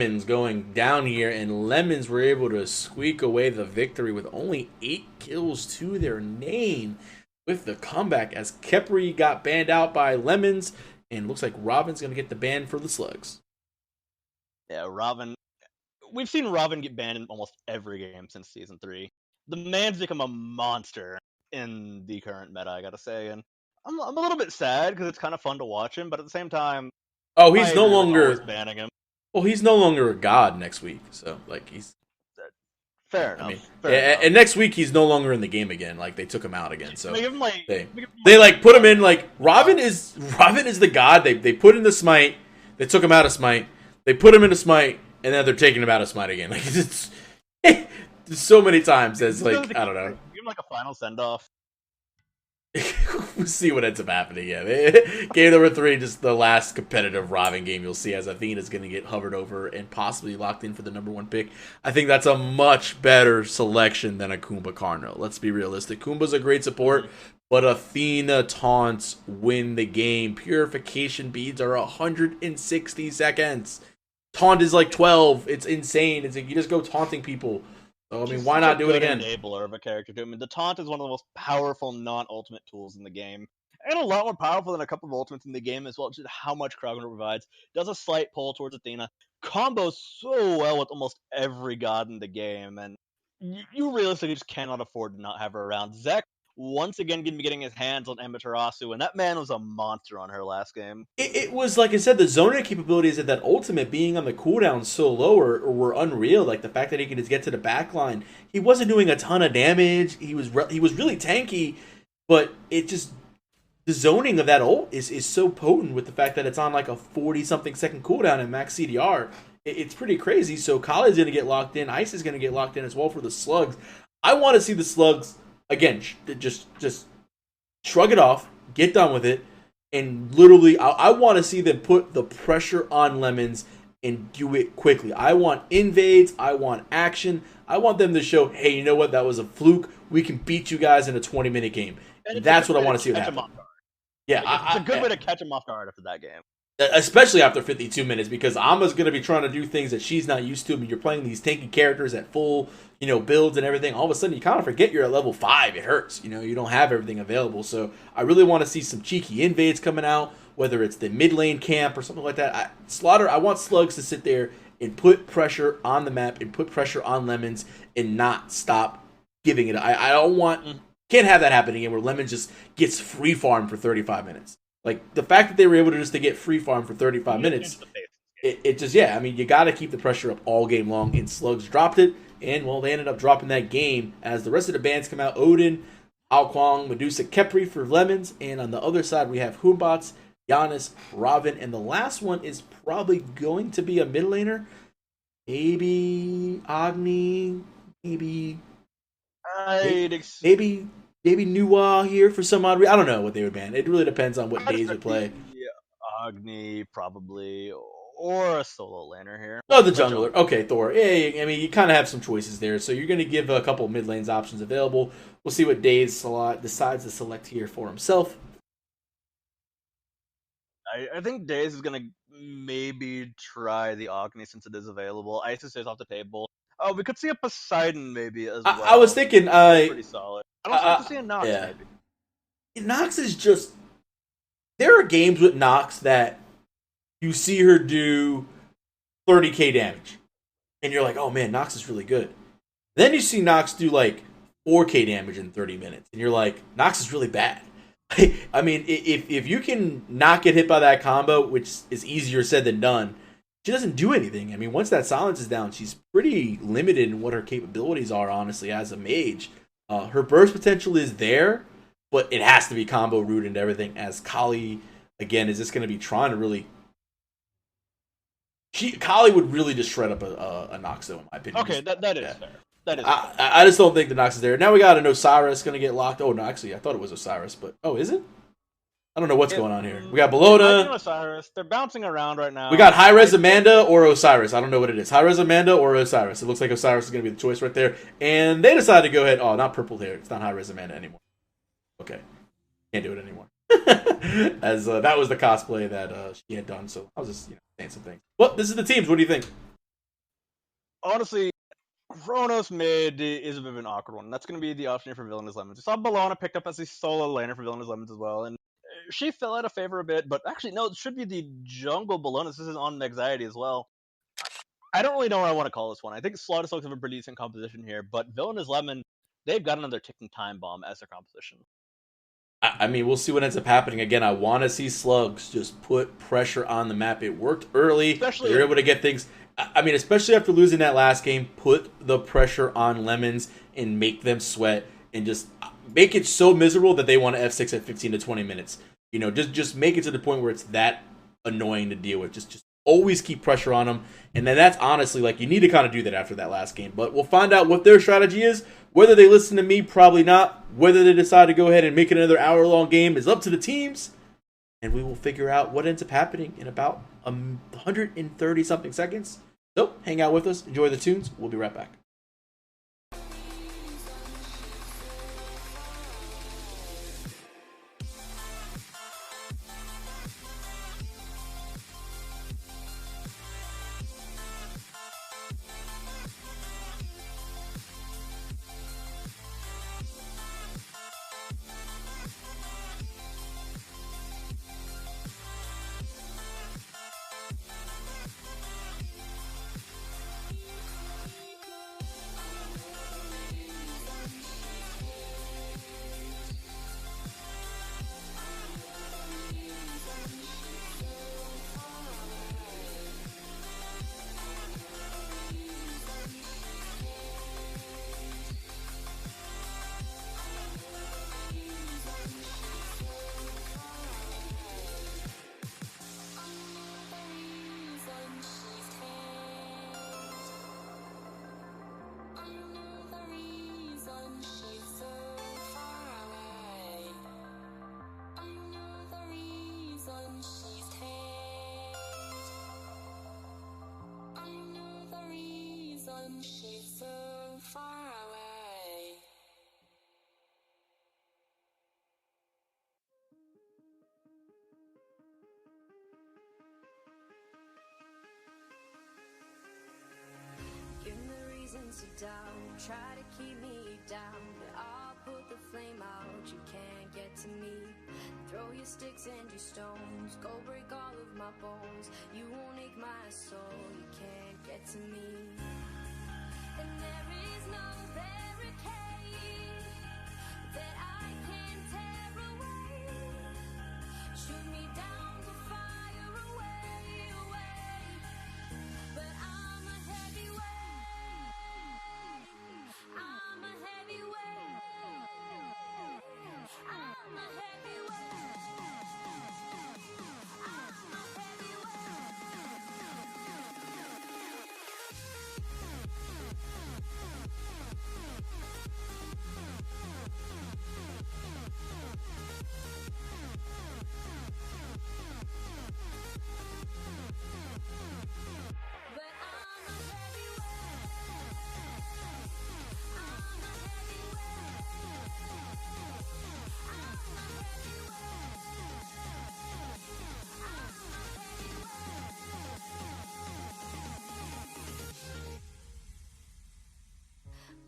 Lemons going down here, and Lemons were able to squeak away the victory with only 8 kills to their name with the comeback as Kepri got banned out by Lemons, and looks like Robin's going to get the ban for the Slugs. Yeah, Robin. We've seen Robin get banned in almost every game since Season 3. The man's become a monster in the current meta, I gotta say, and I'm a little bit sad because it's kind of fun to watch him, but at the same time, Oh, I he's no agree with always longer. banning him. Well, he's no longer a god next week, so like he's. Fair I mean, enough. Fair enough. and next week he's no longer in the game again. Like they took him out again, so They give him, like, they like put him in. Like Robin is the god. They put in the smite. They took him out of smite. They put him into smite, and then they're taking him out of smite again. Like it's so many times as like I don't know. Give him like a final send off. We'll see what ends up happening. Yeah, game number 3, just the last competitive Robin game you'll see as Athena's going to get hovered over and possibly locked in for the number 1 pick. I think that's a much better selection than a Kumba Carno. Let's be realistic. Kumba's a great support, but Athena taunts win the game. Purification beads are 160 seconds. Taunt is like 12. It's insane. It's like you just go taunting people. So, I mean, why not do it again? Enabler of a character too. I mean, the taunt is one of the most powerful non-ultimate tools in the game, and a lot more powerful than a couple of ultimates in the game as well. Just how much crowd control provides. Does a slight pull towards Athena. Combos so well with almost every god in the game, and you realistically just cannot afford to not have her around. Zek once again going to be getting his hands on Amaterasu, and that man was a monster on her last game. It was, like I said, the zoning capabilities of that ultimate being on the cooldown so low were unreal. Like, the fact that he could just get to the back line. He wasn't doing a ton of damage. He was really tanky, but it just... The zoning of that ult is so potent with the fact that it's on, like, a 40-something second cooldown in max CDR. It's pretty crazy. So, Kali's going to get locked in. Ice is going to get locked in as well for the Slugs. I want to see the Slugs... Again, just shrug it off, get done with it, and literally, I want to see them put the pressure on Lemons and do it quickly. I want invades, I want action, I want them to show, hey, you know what, that was a fluke, we can beat you guys in a 20-minute game. That's what I want to see happen. Yeah, it's a good way to catch them off guard after that game. Especially after 52 minutes, because Amma's going to be trying to do things that she's not used to. I mean, you're playing these tanky characters at full, builds and everything. All of a sudden, you kind of forget you're at level 5. It hurts. You don't have everything available. So I really want to see some cheeky invades coming out, whether it's the mid lane camp or something like that. I want Slugs to sit there and put pressure on the map and put pressure on Lemons and not stop giving it. I don't want... Can't have that happen again where Lemons just gets free farm for 35 minutes. Like, the fact that they were able to get free farm for 35 minutes, it just, I mean, you got to keep the pressure up all game long, and Slugs dropped it, and, well, they ended up dropping that game as the rest of the bans come out. Odin, Alquang, Medusa, Kepri for Lemons, and on the other side we have Humbots, Giannis, Robin, and the last one is probably going to be a mid laner. Maybe Agni, maybe Nuwa here for some odd reason. I don't know what they would ban. It really depends on what days we play. Yeah, Agni probably, or a solo laner here. Oh, the jungler. Okay, Thor. Yeah, I mean, you kind of have some choices there. So you're going to give a couple mid lanes options available. We'll see what Daze decides to select here for himself. I think Daze is going to maybe try the Agni since it is available. Isis is off the table. Oh, we could see a Poseidon maybe as well. I was thinking... pretty solid. I don't think to see a Nox maybe. Nox is just... There are games with Nox that you see her do 30k damage. And you're like, oh man, Nox is really good. Then you see Nox do like 4k damage in 30 minutes. And you're like, Nox is really bad. I mean, if you can not get hit by that combo, which is easier said than done, she doesn't do anything. I mean, once that silence is down, she's pretty limited in what her capabilities are, honestly, as a mage. Her burst potential is there, but it has to be combo rooted and everything, as Kali, again, is just going to be trying to really... Kali would really just shred up a Nox, though, in my opinion. Okay, that is fair. That is I just don't think the Nox is there. Now we got an Osiris going to get locked. Oh, no, actually, I thought it was Osiris, but... Oh, is it? I don't know what's going on here. We got Bellota. Osiris. They're bouncing around right now. We got High-Res Amanda or Osiris. I don't know what it is. High-Res Amanda or Osiris. It looks like Osiris is going to be the choice right there. And they decided to go ahead. Oh, not purple hair. It's not High-Res Amanda anymore. Okay. Can't do it anymore. As that was the cosplay that she had done. So I was just saying some things. Well, this is the teams. What do you think? honestly, Chronos mid is a bit of an awkward one. That's going to be the option for VillianisLemons. We saw Bellona picked up as a solo laner for VillianisLemons as well, and she fell out of favor a bit. But actually, no, it should be the jungle Bellona. This is on Anxiety as well. I don't really know what I want to call this one. I think Slugs have a pretty decent composition here, but VillianisLemon, they've got another ticking time bomb as their composition. I mean, we'll see what ends up happening. Again, I want to see Slugs just put pressure on the map. It worked early. Especially They're able to get things. I mean, especially after losing that last game, put the pressure on Lemons and make them sweat and just make it so miserable that they want to F6 at 15 to 20 minutes. You know, just make it to the point where it's that annoying to deal with. Just always keep pressure on them. And then that's honestly, like, you need to kind of do that after that last game. But we'll find out what their strategy is. Whether they listen to me, probably not. Whether they decide to go ahead and make it another hour-long game is up to the teams. And we will figure out what ends up happening in about 130-something seconds. So, hang out with us. Enjoy the tunes. We'll be right back. She's so far away. Give me reasons to doubt, try to keep me down, but I'll put the flame out, you can't get to me. Throw your sticks and your stones, go break all of my bones. You won't ache my soul, you can't get to me. And there is no barricade that I can tear away. Shoot me down to fire away, away. But I'm a heavyweight. I'm a heavyweight. I'm a heavyweight. I'm a heavyweight.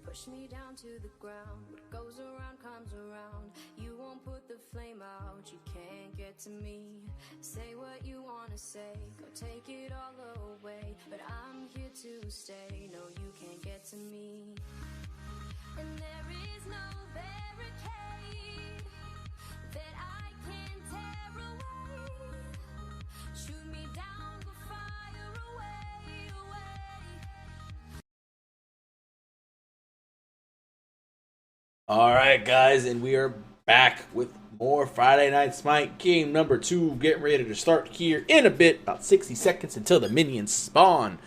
Push me down to the ground, what goes around comes around. You won't put the flame out, you can't get to me. Say what you wanna say, go take it all away. But I'm here to stay, no you can't get to me. And there is no barricade that I can tear away. Shoot me down, but fire away, away. All right, guys, and we are back with more Friday Night Smite game number 2. Getting ready to start here in a bit, about 60 seconds until the minions spawn.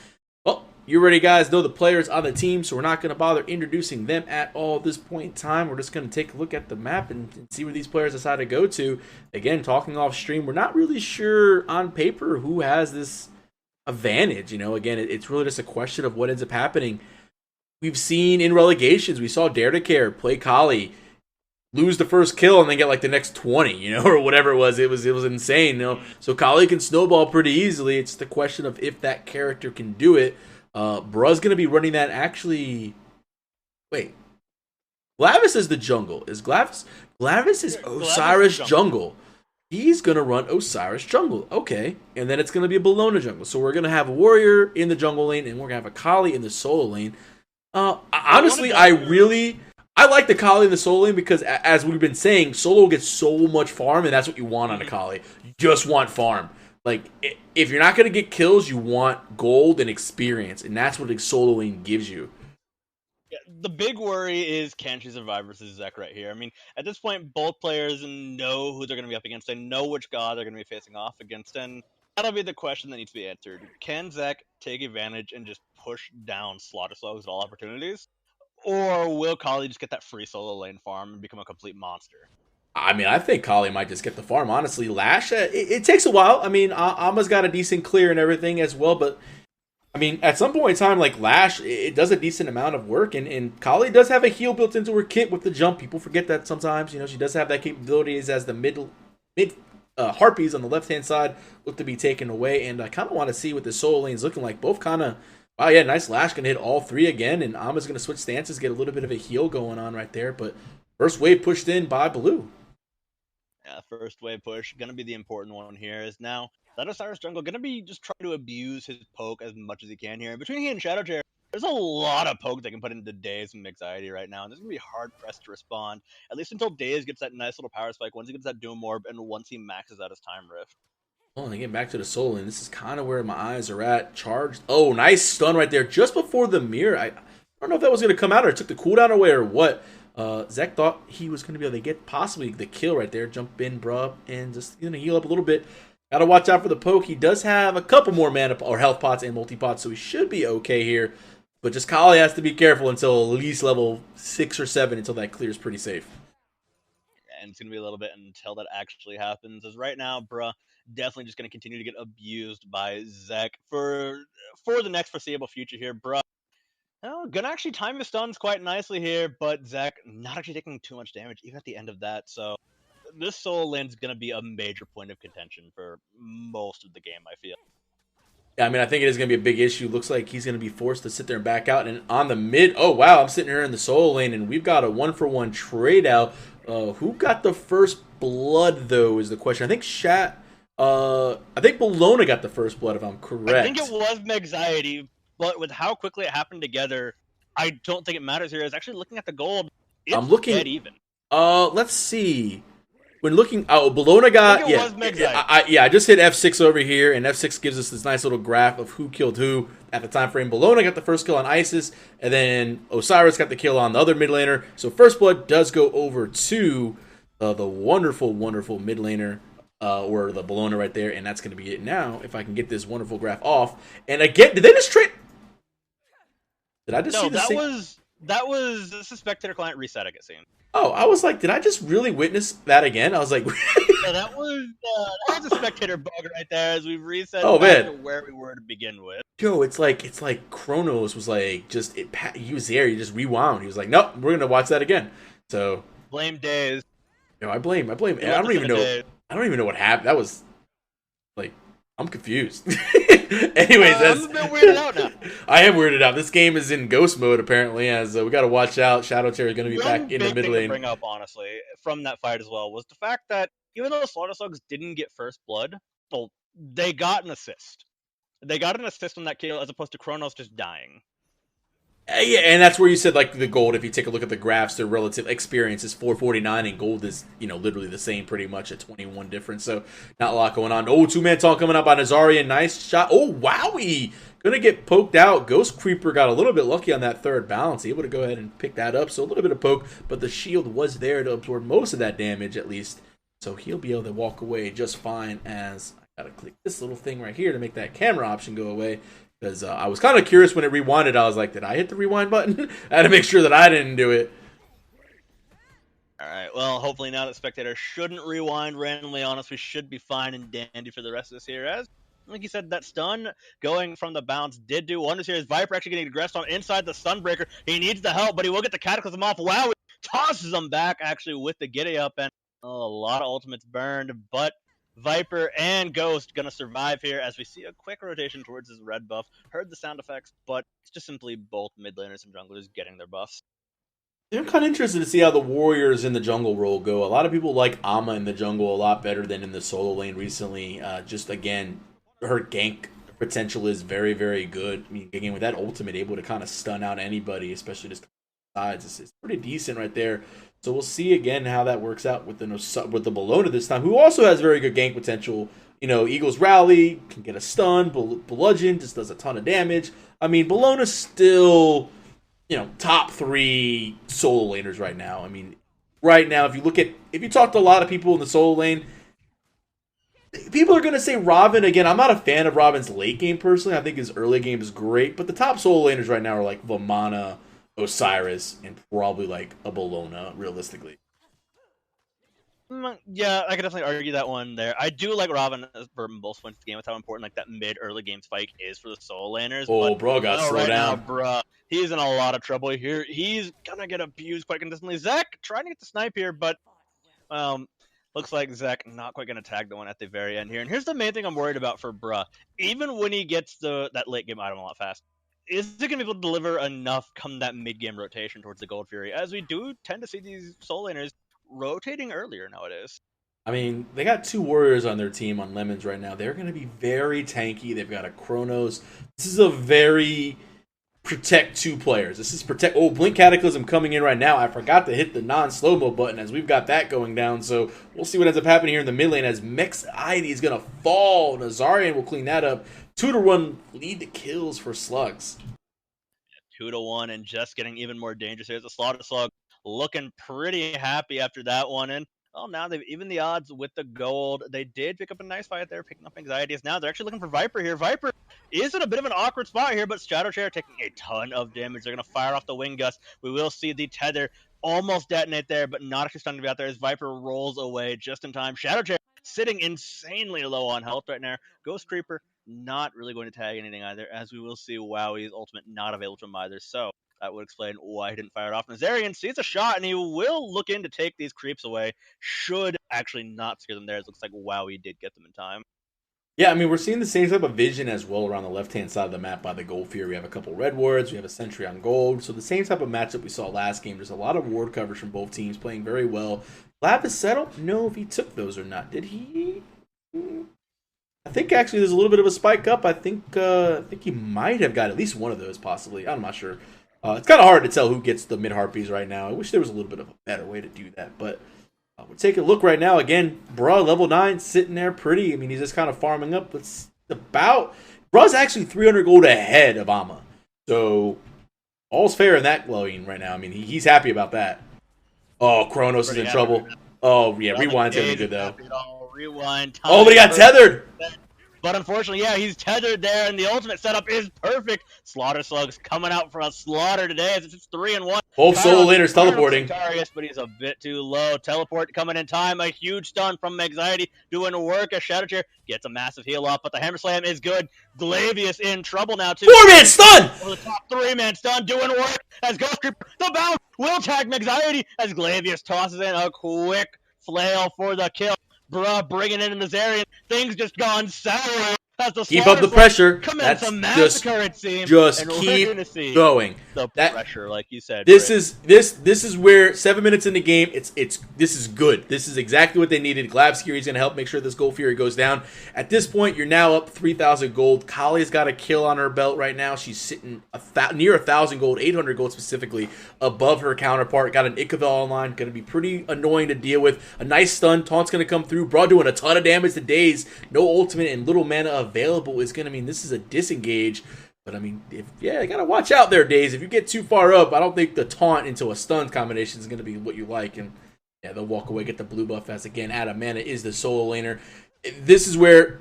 Well, you already guys know the players on the team, so we're not going to bother introducing them at all at this point in time. We're just going to take a look at the map and see where these players decide to go to. Again, talking off stream, we're not really sure on paper who has this advantage. You know, again, it's really just a question of what ends up happening. We've seen in relegations, we saw Dare to Care play Kali, lose the first kill and then get like the next 20, you know, or whatever it was. It was insane, you know. So Kali can snowball pretty easily. It's the question of if that character can do it. Bruh's gonna be running that. Actually, wait. Glavis is the jungle. Is Glavis is Osiris jungle. He's gonna run Osiris jungle. Okay, and then it's gonna be a Bologna jungle. So we're gonna have a warrior in the jungle lane, and we're gonna have a Kali in the solo lane. Honestly, I like the Kali in the solo lane because, as we've been saying, solo gets so much farm, and that's what you want on a Kali. You just want farm. Like, if you're not gonna get kills, you want gold and experience, and that's what the solo lane gives you. Yeah, the big worry is can she survive versus Zek right here. I mean, at this point, both players know who they're going to be up against. They know which god they're going to be facing off against, and that'll be the question that needs to be answered. Can Zek take advantage and just push down Slaughter Slugs at all opportunities? Or will Kali just get that free solo lane farm and become a complete monster? I mean, I think Kali might just get the farm, honestly. Lash, it takes a while. I mean, Amma's got a decent clear and everything as well, but I mean, at some point in time, like Lash, it does a decent amount of work, and Kali does have a heal built into her kit with the jump. People forget that sometimes. You know, she does have that capabilities as the mid harpies on the left hand side look to be taken away, and I kind of want to see what the solo lane's looking like. Both kind of, wow, yeah, nice Lash gonna hit all three again, and Amma's gonna switch stances, get a little bit of a heal going on right there. But first wave pushed in by Blue. Yeah, first wave push gonna be the important one here. Is now that Osiris jungle gonna be just trying to abuse his poke as much as he can here. Between he and Shadow Chair, there's a lot of poke they can put into Daze and Anxiety right now, and this is gonna be hard pressed to respond. At least until Daze gets that nice little power spike, once he gets that Doom Orb, and once he maxes out his Time Rift. Oh, and again, back to the solo lane. This is kind of where my eyes are at. Charged. Oh, nice stun right there, just before the mirror. I don't know if that was gonna come out or it took the cooldown away or what. Zek thought he was going to be able to get possibly the kill right there. Jump in, bruh, and just going to heal up a little bit. Got to watch out for the poke. He does have a couple more mana or health pots and multi-pots, so he should be okay here. But just Kali has to be careful until at least level 6 or 7 until that clears pretty safe. And it's going to be a little bit until that actually happens. As right now, bruh, definitely just going to continue to get abused by Zek for the next foreseeable future here, bruh. Oh, gonna actually time his stuns quite nicely here, but Zek not actually taking too much damage even at the end of that. So this solo lane's gonna be a major point of contention for most of the game, I feel. Yeah, I mean, I think it is going to be a big issue. Looks like he's going to be forced to sit there and back out. And on the mid, oh, wow, I'm sitting here in the solo lane, and we've got a 1-for-1 trade out. Who got the first blood, though, is the question. I think I think Bologna got the first blood, if I'm correct. I think it was Anxiety. But with how quickly it happened together, I don't think it matters here. It's actually looking at the gold. I'm looking dead even. Let's see. When looking, Bologna got I just hit F6 over here, and F6 gives us this nice little graph of who killed who at the time frame. Bologna got the first kill on Isis, and then Osiris got the kill on the other mid laner. So first blood does go over to the wonderful, wonderful mid laner. Or the Bologna right there, and that's going to be it now. If I can get this wonderful graph off, and again, did they just trade? Did I just see the that was the spectator client reset, I guess. Oh, I was like, did I just really witness that again? I was like, yeah, that was a spectator bug right there as we reset back to where we were to begin with. Yo, it's like Kronos was like he was there, he just rewound. He was like, nope, we're gonna watch that again. So blame Daze. No, I blame. I don't even know. I don't even know what happened. That was like, I'm confused. Anyways, I'm a bit weirded out now. I am weirded out. This game is in ghost mode apparently, as we got to watch out. Shadow Chair is going to be back in the mid lane. To bring up honestly from that fight as well was the fact that even though the Slaughter Slugs didn't get first blood, well, they got an assist. They got an assist on that kill as opposed to Kronos just dying. Yeah, and that's where you said, like, the gold, if you take a look at the graphs, their relative experience is 449, and gold is, literally the same pretty much at 21 difference, so not a lot going on. Oh, two-man talk coming up on Azarian, nice shot. Oh, wowie! Gonna get poked out. Ghost Creeper got a little bit lucky on that third balance, able to go ahead and pick that up, so a little bit of poke, but the shield was there to absorb most of that damage, at least, so he'll be able to walk away just fine, as I gotta click this little thing right here to make that camera option go away. Because I was kind of curious when it rewinded. I was like, did I hit the rewind button? I had to make sure that I didn't do it. All right, well, hopefully now that Spectator shouldn't rewind randomly on us, we should be fine and dandy for the rest of this here. As, like you said, that stun going from the bounce did do wonders here. As Viper actually getting aggressed on inside the Sunbreaker. He needs the help, but he will get the Cataclysm off. Wow, he tosses him back actually with the Giddy Up, and a lot of ultimates burned, but Viper and Ghost gonna survive here as we see a quick rotation towards his red buff. Heard the sound effects, but it's just simply both mid laners and junglers getting their buffs. I'm kind of interested to see how the Warriors in the jungle role go. A lot of people like Ama in the jungle a lot better than in the solo lane recently. Just again, her gank potential is very, very good. I mean, again, with that ultimate, able to kind of stun out anybody, especially just sides, it's pretty decent right there. So we'll see again how that works out with the Bologna this time, who also has very good gank potential. You know, Eagles rally, can get a stun, bludgeon, just does a ton of damage. I mean, Bologna's still, you know, top 3 solo laners right now. I mean, right now, if you talk to a lot of people in the solo lane, people are going to say Robin. Again, I'm not a fan of Robin's late game personally. I think his early game is great, but the top solo laners right now are like Vamana, Osiris, and probably like a Bologna, realistically. Yeah, I could definitely argue that one there. I do like Robin for both points of the game with how important like that mid-early game spike is for the solo laners. Oh, but, bro, got slowed down. Now, bruh, he's in a lot of trouble here. He's gonna get abused quite consistently. Zach trying to get the snipe here, but looks like Zach not quite gonna tag the one at the very end here. And here's the main thing I'm worried about for bruh. Even when he gets that late game item a lot fast, is it gonna be able to deliver enough come that mid-game rotation towards the Gold Fury? As we do tend to see these solo laners rotating earlier nowadays. I mean, they got 2 Warriors on their team on Lemons right now. They're going to be very tanky. They've got a Chronos. This is a very protect 2 players. This is protect. Oh, Blink Cataclysm coming in right now. I forgot to hit the non-slow-mo button as we've got that going down. So we'll see what ends up happening here in the mid lane as Mexide is going to fall. Nazarian will clean that up. 2-1 lead the kills for Slugs. 2-1 and just getting even more dangerous. Here's a Slaughter Slug looking pretty happy after that one. And well, now they've even the odds with the gold. They did pick up a nice fight there, picking up anxieties. Now they're actually looking for Viper here. Viper is in a bit of an awkward spot here, but Shadow Chair taking a ton of damage. They're going to fire off the Wind Gust. We will see the Tether almost detonate there, but not actually starting to be out there as Viper rolls away just in time. Shadow Chair sitting insanely low on health right now. Ghost Creeper not really going to tag anything either, as we will see Wowie's ultimate not available to him either. So that would explain why he didn't fire it off. Nazarian sees a shot, and he will look in to take these creeps away. Should actually not scare them there. It looks like Wowie did get them in time. Yeah, I mean, we're seeing the same type of vision as well around the left-hand side of the map by the Gold Fury. We have a couple red wards. We have a sentry on gold. So the same type of matchup we saw last game. There's a lot of ward coverage from both teams playing very well. Lapis, I don't know if he took those or not. Did he? I think actually there's a little bit of a spike up. I think he might have got at least one of those possibly. I'm not sure. It's kind of hard to tell who gets the mid-harpies right now. I wish there was a little bit of a better way to do that. But we're taking a look right now. Again, Bruh, level 9, sitting there pretty. I mean, he's just kind of farming up. Bruh's actually 300 gold ahead of Ama. So, all's fair in that glowing right now. I mean, he's happy about that. Oh, Chronos is in trouble. Oh, yeah, Rewind's going to be good, though. Rewind. Oh, but he got tethered. But unfortunately, yeah, he's tethered there, and the ultimate setup is perfect. Slaughter Slugs coming out for a slaughter today as it's 3-1. Both solo laners teleporting. But he's a bit too low. Teleport coming in time. A huge stun from Anxiety doing work. A Shadow Chair gets a massive heal off, but the Hammer Slam is good. Glavius in trouble now, too. 4-man stun! Over the top 3-man stun doing work as Ghost Creeper, the bounce, will tag Anxiety as Glavius tosses in a quick flail for the kill. Bruh, bringing in Nazarian. Things just gone sour. Keep up the pressure. That's a massacre, it seems. Just keep going. The pressure, like you said. This is where 7 minutes in the game. This is good. This is exactly what they needed. Glabskiri's gonna help make sure this Gold Fury goes down. At this point, you're now up 3,000 gold. Kali's got a kill on her belt right now. She's sitting near 1,000 gold, 800 gold specifically, above her counterpart. Got an Ikavel online. Gonna be pretty annoying to deal with. A nice stun. Taunt's gonna come through. Bro doing a ton of damage to Daze. No ultimate and little mana available is gonna mean this is a disengage. But I mean, you gotta watch out there, Daze. If you get too far up, I don't think the taunt into a stun combination is gonna be what you like. And yeah, they'll walk away, get the blue buff as again, Adam Mana is the solo laner. This is where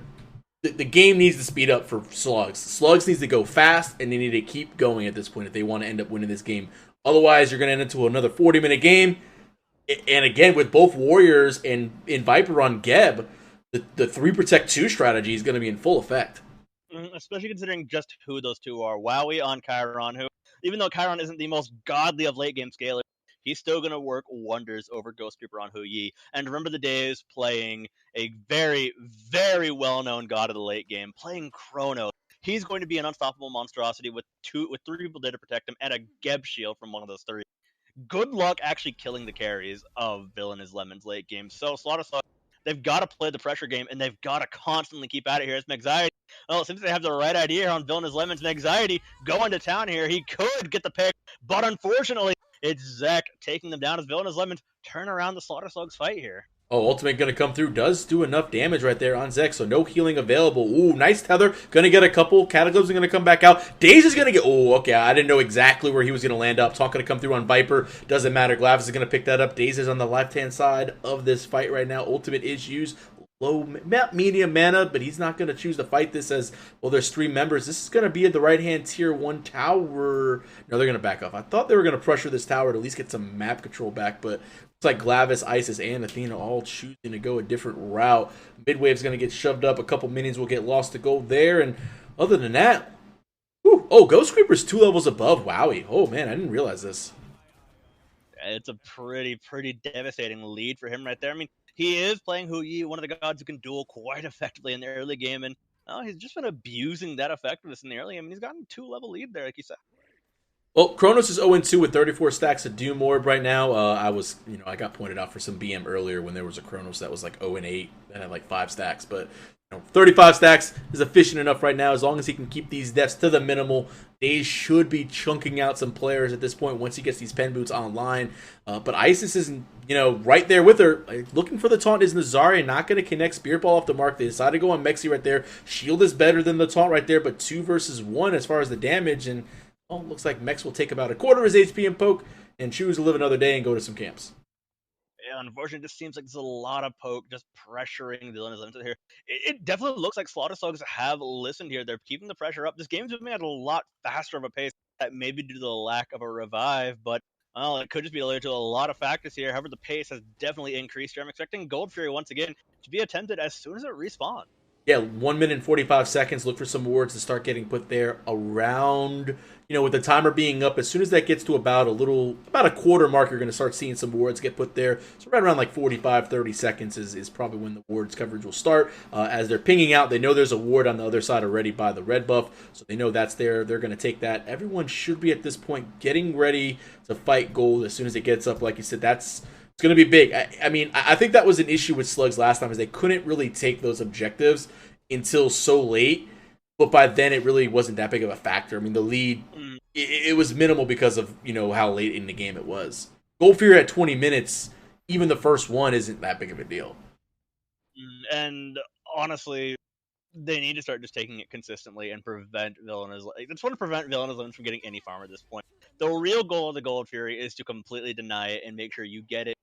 the game needs to speed up for Slugs. Slugs needs to go fast, and they need to keep going at this point if they want to end up winning this game. Otherwise, you're gonna end into another 40-minute game. And again, with both Warriors and Viper on Geb, the 3 protect 2 strategy is going to be in full effect. Especially considering just who those two are. Wowie on Chiron, who, even though Chiron isn't the most godly of late game scalers, he's still going to work wonders over Ghost Reaper on Hu Yi. And remember the days playing a very, very well-known god of the late game, playing Chrono. He's going to be an unstoppable monstrosity with three people there to protect him and a Geb shield from one of those three. Good luck actually killing the carries of VillianisLemons late game. So Slaughter, they've got to play the pressure game, and they've got to constantly keep at it here. It's Anxiety. Well, it seems they have the right idea on VillianisLemons and Anxiety going to town here. He could get the pick, but unfortunately, it's Zek taking them down as VillianisLemons turn around the Slaughter Slugs fight here. Oh, Ultimate going to come through. Does do enough damage right there on Zek, so no healing available. Ooh, nice tether. Going to get a couple. Cataclysm going to come back out. Daze is going to get... Oh, okay. I didn't know exactly where he was going to land up. Talk going to come through on Viper. Doesn't matter. Glavis is going to pick that up. Daze is on the left-hand side of this fight right now. Ultimate is used. Low, medium mana, but he's not going to choose to fight this as, well, there's 3 members. This is going to be at the right-hand tier 1 tower. No, they're going to back off. I thought they were going to pressure this tower to at least get some map control back, but it's like Glavis, Isis, and Athena all choosing to go a different route. Midwave's going to get shoved up. A couple minions will get lost to go there, and other than that, whew, oh, Ghost Creeper's 2 levels above Wowie. Oh, man, I didn't realize this. It's a pretty devastating lead for him right there. I mean, he is playing Hu Yi, one of the gods who can duel quite effectively in the early game, and he's just been abusing that effectiveness in the early game. I mean, he's gotten a 2-level lead there, like you said. Well, Kronos is 0-2 with 34 stacks of Doom Orb right now. I got pointed out for some BM earlier when there was a Kronos that was like 0-8 and had like 5 stacks, but 35 stacks is efficient enough right now. As long as he can keep these deaths to the minimal, Daze should be chunking out some players at this point once he gets these pen boots online. But Isis is, right there with her. Looking for the taunt is Nazarian, not going to connect Spirit Ball off the mark. They decided to go on Mexi right there. Shield is better than the taunt right there, but 2 versus 1 as far as the damage. And looks like Mex will take about a quarter of his HP and poke and choose to live another day and go to some camps. Yeah, unfortunately, it just seems like there's a lot of poke just pressuring the villains into here. It definitely looks like Slaughter Slugs have listened here. They're keeping the pressure up. This game's moving at a lot faster of a pace, that maybe due to the lack of a revive, but it could just be related to a lot of factors here. However, the pace has definitely increased here. I'm expecting Gold Fury once again to be attempted as soon as it respawns. Yeah, 1 minute and 45 seconds. Look for some wards to start getting put there around, with the timer being up. As soon as that gets to about a quarter mark, you're going to start seeing some wards get put there. So right around like 45, 30 seconds is probably when the wards coverage will start. As they're pinging out, they know there's a ward on the other side already by the red buff, so they know that's there. They're going to take that. Everyone should be at this point getting ready to fight gold as soon as it gets up. Like you said, it's going to be big. I think that was an issue with Slugs last time, is they couldn't really take those objectives until so late. But by then, it really wasn't that big of a factor. I mean, the lead, it was minimal because of, how late in the game it was. Gold Fury at 20 minutes, even the first one isn't that big of a deal. And honestly, they need to start just taking it consistently and prevent VillianisLemons. I just want to prevent VillianisLemons from getting any farm at this point. The real goal of the Gold Fury is to completely deny it and make sure you get it,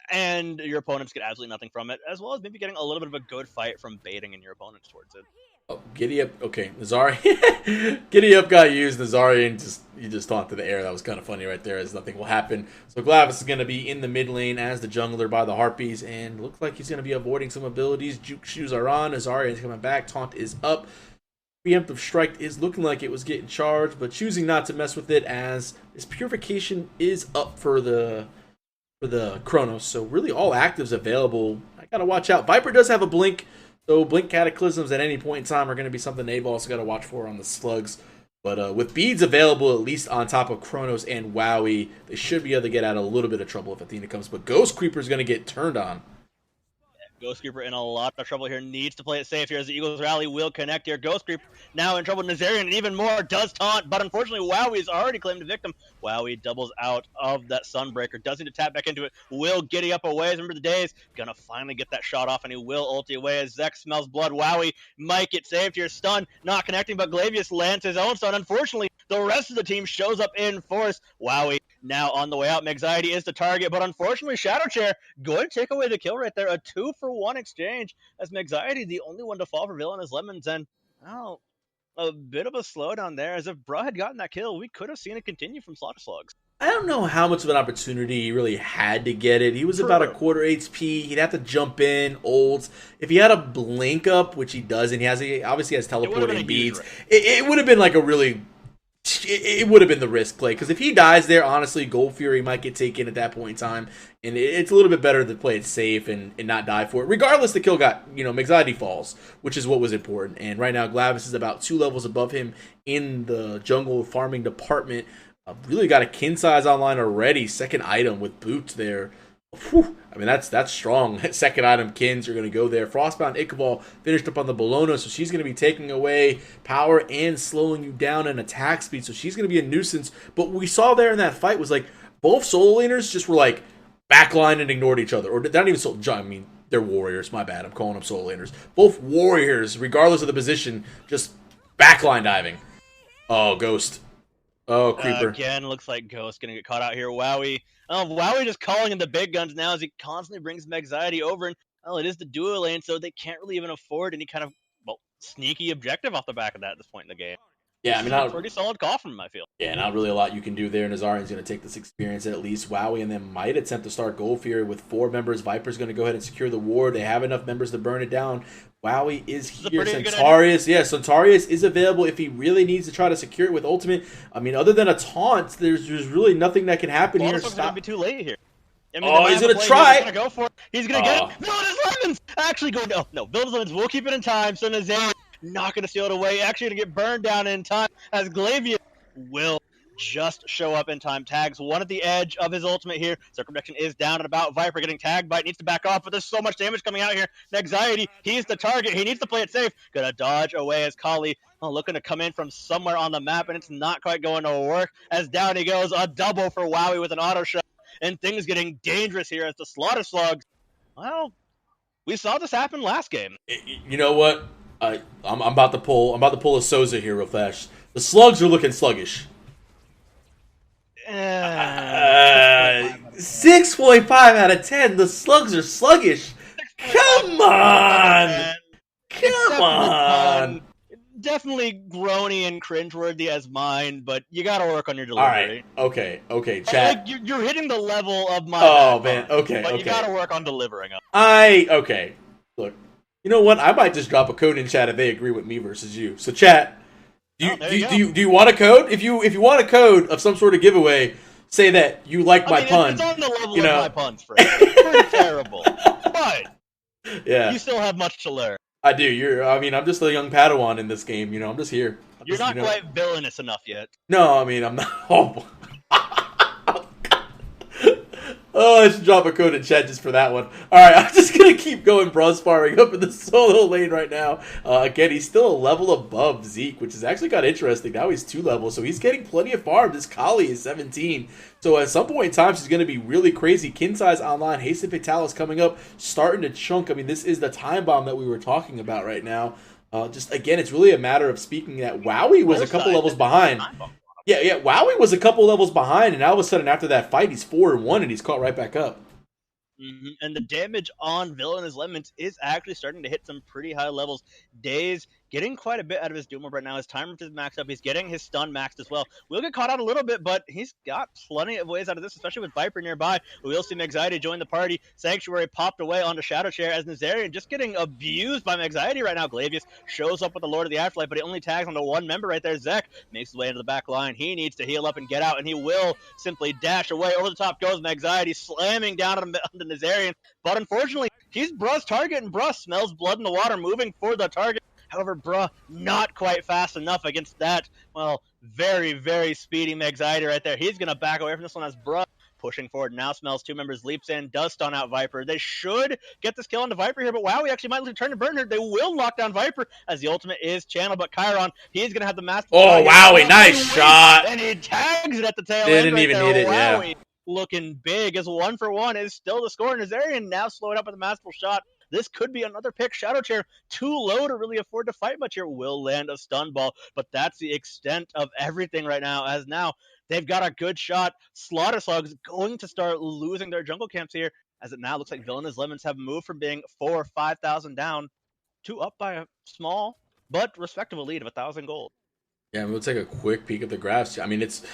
and your opponents get absolutely nothing from it, as well as maybe getting a little bit of a good fight from baiting in your opponents towards it. Oh, Giddy Up. Okay, Nazarian. Giddy Up got used. Nazarian just taunted the air. That was kind of funny right there, as nothing will happen. So Glavis is going to be in the mid lane as the jungler by the Harpies, and looks like he's going to be avoiding some abilities. Juke shoes are on. Nazarian is coming back. Taunt is up. Preemptive Strike is looking like it was getting charged, but choosing not to mess with it as his Purification is up for the Chronos. So really all actives available. I got to watch out. Viper does have a blink. So Blink Cataclysms at any point in time are going to be something they've also got to watch for on the Slugs. But with beads available, at least on top of Chronos and Wowie, they should be able to get out of a little bit of trouble if Athena comes. But Ghost Creeper is going to get turned on. Ghost Creeper in a lot of trouble here, needs to play it safe here as the Eagles rally will connect here. Ghost Creeper now in trouble. Nazarian and even more does taunt, but unfortunately Wowie is already claimed a victim. Wowie doubles out of that Sunbreaker, does need to tap back into it, will giddy up away. Remember the days, gonna finally get that shot off, and he will ulti away as Zek smells blood. Wowie might get saved here, stun, not connecting, but Glavius lands his own stun. Unfortunately, the rest of the team shows up in force. Wowie now on the way out. Anxiety is the target, but unfortunately Shadow Chair going to take away the kill right there. A 2-for-1 exchange as Anxiety the only one to fall for VillianisLemons, and a bit of a slowdown there. As if Bruh had gotten that kill, we could have seen it continue from Slaughter Slugs. I don't know how much of an opportunity he really had to get it. He was about a quarter HP. He'd have to jump in, ults. If he had a blink up, which he doesn't, he obviously has teleport and beads. It would have been like a really it would have been the risk play, because if he dies there, honestly, Gold Fury might get taken at that point in time, and it's a little bit better to play it safe and not die for it. Regardless, the kill got, Mexadi falls, which is what was important, and right now Glavis is about 2 levels above him in the jungle farming department. Really got a kin size online already, second item with boots there. Whew. I mean, that's strong. Second item, Kins are going to go there. Frostbound Ichabod finished up on the Bologna, so she's going to be taking away power and slowing you down in attack speed, so she's going to be a nuisance. But what we saw there in that fight was, like, both solo laners just were, like, backline and ignored each other. Or not even solo, I mean, they're warriors, my bad, I'm calling them solo laners. Both warriors, regardless of the position, just backline diving. Oh, Ghost. Oh, Creeper. Again, looks like Ghost going to get caught out here. Wowie. Wowie just calling in the big guns now as he constantly brings Megxiety over. And, it is the duo lane, so they can't really even afford any kind of, sneaky objective off the back of that at this point in the game. Yeah, I mean, pretty solid call from him, I feel. Yeah, not really a lot you can do there. Nazarian's going to take this experience at least. Wowie and then might attempt to start Gold Fury with 4 members. Viper's going to go ahead and secure the ward. They have enough members to burn it down. Wowie is here. Centaurius is available if he really needs to try to secure it with ultimate. I mean, other than a taunt, there's really nothing that can happen here. It's going to be too late here. I mean, he's going to try. He's going to go for it. He's going to get it. VillianisLemons actually go. No, VillianisLemons will keep it in time. So Nazarian not going to steal it away. Actually going to get burned down in time as Glavius will just show up in time. Tags one at the edge of his ultimate here. Circle protection is down and about. Viper getting tagged by it. Needs to back off, but there's so much damage coming out here. Anxiety, he's the target. He needs to play it safe. Gonna dodge away as Kali looking to come in from somewhere on the map, and it's not quite going to work as down he goes. A double for Wowie with an auto shot, and things getting dangerous here as the Slaughter Slugs. Well, we saw this happen last game. You know what? I'm about to pull a Souza here real fast. The Slugs are looking sluggish. 6.5 out of 10. The Slugs are sluggish. Come on. Come on. Definitely groany and cringeworthy as mine, but you got to work on your delivery. All right. Okay. Chat. Like, you're hitting the level of my. Oh man. Okay. But you got to work on delivering them. Okay. Look. You know what? I might just drop a code in chat if they agree with me versus you. So chat. Do you want a code? If you want a code of some sort of giveaway, say that you like my pun. It's on the level of my puns, Fred. It's pretty terrible, but yeah, you still have much to learn. I do. I'm just a young Padawan in this game. I'm just here. You're not quite villainous enough yet. No, I mean I'm not. Oh, I should drop a code in chat just for that one. Alright, I'm just going to keep going bro sparring up in the solo lane right now. Again, he's still a level above Zeke, which has actually got interesting. Now he's 2 levels, so he's getting plenty of farm. This Kali is 17. So at some point in time, she's going to be really crazy. Kin size online, Hasten Fatalis coming up, starting to chunk. I mean, this is the time bomb that we were talking about right now. Again, it's really a matter of speaking that Wowie was a couple levels behind. Yeah, Wowie was a couple levels behind, and all of a sudden after that fight, he's 4-1, and he's caught right back up. And the damage on VillianisLemons is actually starting to hit some pretty high levels. Daze getting quite a bit out of his Doom Orb right now. His timer is maxed up. He's getting his stun maxed as well. We'll get caught out a little bit, but he's got plenty of ways out of this, especially with Viper nearby. We will see Megxiety join the party. Sanctuary popped away onto Shadow Chair as Nazarian just getting abused by Megxiety right now. Glavius shows up with the Lord of the Afterlife, but he only tags onto one member right there. Zek makes his way into the back line. He needs to heal up and get out, and he will simply dash away. Over the top goes Megxiety, slamming down on Nazarian. But unfortunately, he's Bruh's target, and Bruh smells blood in the water, moving for the target. However, Bruh not quite fast enough against that, well, very, very speedy Megxiety right there. He's going to back away from this one as Bruh pushing forward. Now smells 2 members, leaps in, does stun out Viper. They should get this kill onto Viper here, but Wowie actually might turn to burn her. They will lock down Viper as the ultimate is channeled, but Chiron, he's going to have the master. Oh, Wowie, nice shot. And he tags it at the tail end. Didn't even need it, Wowie, yeah. Looking big as 1-for-1 is still the score. Nazarian now slowed up with a masterful shot. This could be another pick. Shadow Chair, too low to really afford to fight much here. Will land a stun ball, but that's the extent of everything right now, as now they've got a good shot. Slaughter Slugs going to start losing their jungle camps here, as it now looks like VillianisLemons have moved from being 4,000 or 5,000 down to up by a small but respectable lead of 1,000 gold. Yeah, we'll take a quick peek at the graphs. I mean, it's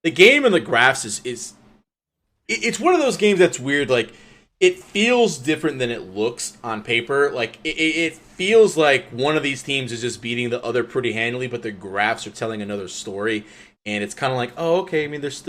the game and the graphs is it's one of those games that's weird. Like, it feels different than it looks on paper. Like, it feels like one of these teams is just beating the other pretty handily, but the graphs are telling another story. and it's kind of like, oh, okay. I mean, there's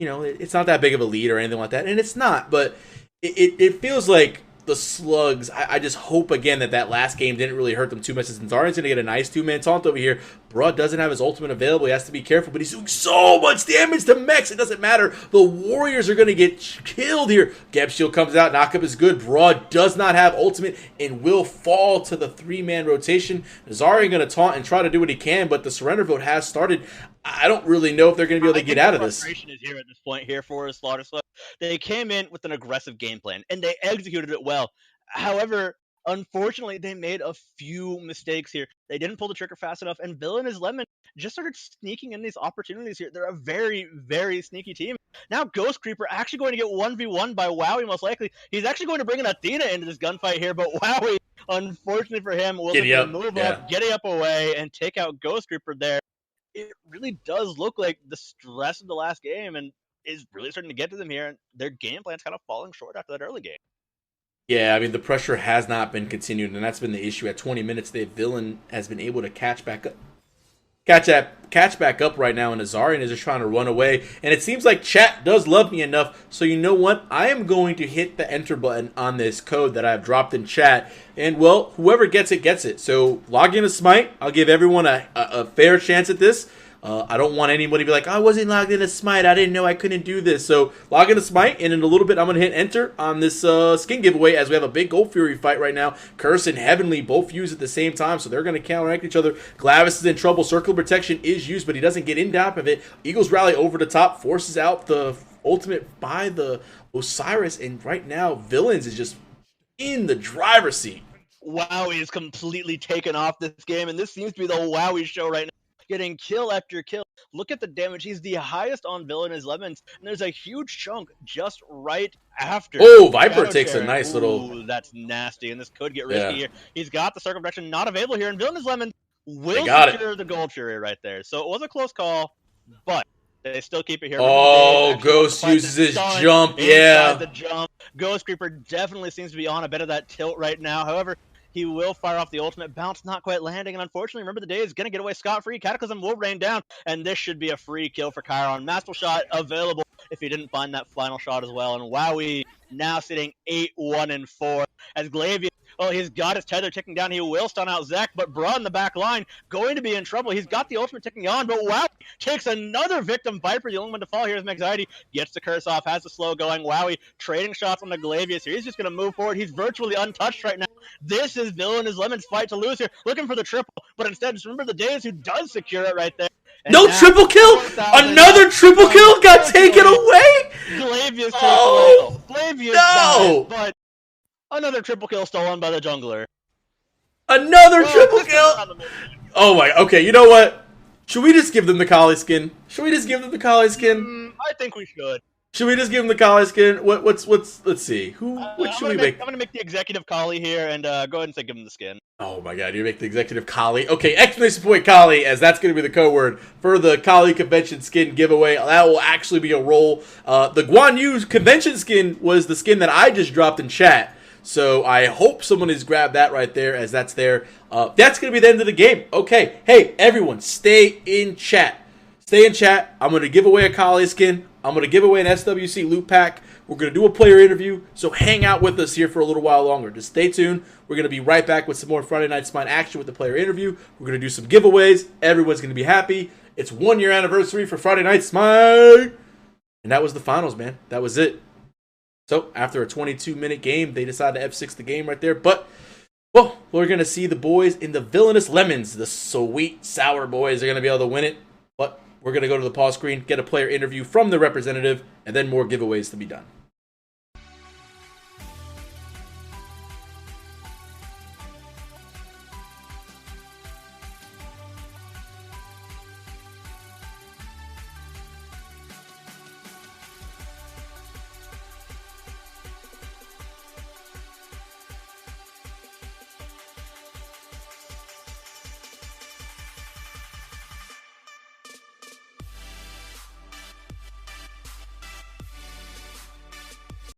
it's not that big of a lead or anything like that, and it's not. But it feels like the Slugs. I just hope again that last game didn't really hurt them too much. Since Zarian's gonna get a nice 2-man taunt over here, Bruh doesn't have his ultimate available. He has to be careful, but he's doing so much damage to mechs. It doesn't matter. The Warriors are gonna get killed here. Gap Shield comes out. Knockup is good. Bruh does not have ultimate and will fall to the 3-man rotation. Zarian gonna taunt and try to do what he can, but the surrender vote has started. I don't really know if they're going to be able to get out of this. Frustration is here at this point here for Slaughter Slug. They came in with an aggressive game plan, and they executed it well. However, unfortunately, they made a few mistakes here. They didn't pull the trigger fast enough, and VillianisLemons just started sneaking in these opportunities here. They're a very, very sneaky team. Now Ghost Creeper actually going to get 1v1 by Wowie, most likely. He's actually going to bring an Athena into this gunfight here, but Wowie, unfortunately for him, will move up, Giddy Up away, and take out Ghost Creeper there. It really does look like the stress of the last game and is really starting to get to them here, and their game plan's kind of falling short after that early game. Yeah, I mean, the pressure has not been continued, and that's been the issue. At 20 minutes, the Villain has been able to catch back up. Catch back up right now, and Zarian is just trying to run away. And it seems like chat does love me enough, so you know what? I am going to hit the enter button on this code that I've dropped in chat. And, well, whoever gets it, gets it. So log in to Smite. I'll give everyone a fair chance at this. I don't want anybody to be like, I wasn't logged into Smite. I didn't know I couldn't do this. So log into Smite, and in a little bit, I'm going to hit enter on this skin giveaway as we have a big Gold Fury fight right now. Curse and Heavenly both used at the same time, so they're going to counteract each other. Glavis is in trouble. Circle Protection is used, but he doesn't get in top of it. Eagles Rally over the top, forces out the ultimate by the Osiris, and right now, Villains is just in the driver's seat. Wowie is completely taken off this game, and this seems to be the Wowie show right now. Getting kill after kill. Look at the damage. He's the highest on VillianisLemons, and there's a huge chunk just right after. Oh, Viper takes a nice little... Ooh, that's nasty, and this could get risky here. He's got the circle protection not available here, and VillianisLemons will secure the Gold Fury right there. So it was a close call, but they still keep it here. Oh, Ghost uses his jump, yeah. The jump. Ghost Creeper definitely seems to be on a bit of that tilt right now. However, he will fire off the ultimate. Bounce not quite landing, and unfortunately, remember the day is going to get away scot-free. Cataclysm will rain down, and this should be a free kill for Chiron. Master shot available if he didn't find that final shot as well. And Wowie now sitting 8-1-4 as Glavius, oh, he's got his tether ticking down. He will stun out Zek, but Bra in the back line going to be in trouble. He's got the ultimate ticking on, but Wowie takes another victim. Viper, the only one to fall here is Anxiety, gets the curse off, has the slow going. Wowie trading shots on the Glavius here. He's just going to move forward. He's virtually untouched right now. This is VillianisLemons' fight to lose here, looking for the triple, but instead, just remember the Days who does secure it right there. And no triple kill! Another triple kill got taken away! Glavius takes away. Glavius no! died, but another triple kill stolen by the jungler. Another triple kill! Oh my, okay, you know what? Should we just give them the Kali skin? Should we just give them the Kali skin? I think we should. Should we just give them the Kali skin? Let's see. What should we make? I'm gonna make the executive Kali here and go ahead and say give him the skin. Oh my god, you make the executive Kali. Okay, exclamation point Kali, as that's gonna be the code word for the Kali convention skin giveaway. That will actually be a roll. The Guan Yu convention skin was the skin that I just dropped in chat. So I hope someone has grabbed that right there, as that's there. That's going to be the end of the game. Okay, hey, everyone, stay in chat. Stay in chat. I'm going to give away a Kali skin. I'm going to give away an SWC loot pack. We're going to do a player interview, so hang out with us here for a little while longer. Just stay tuned. We're going to be right back with some more Friday Night Smite action with the player interview. We're going to do some giveaways. Everyone's going to be happy. It's 1 year anniversary for Friday Night Smite. And that was the finals, man. That was it. So, after a 22-minute game, they decided to F6 the game right there. But, well, we're going to see the boys in the VillianisLemons. The sweet, sour boys are going to be able to win it. But we're going to go to the pause screen, get a player interview from the representative, and then more giveaways to be done.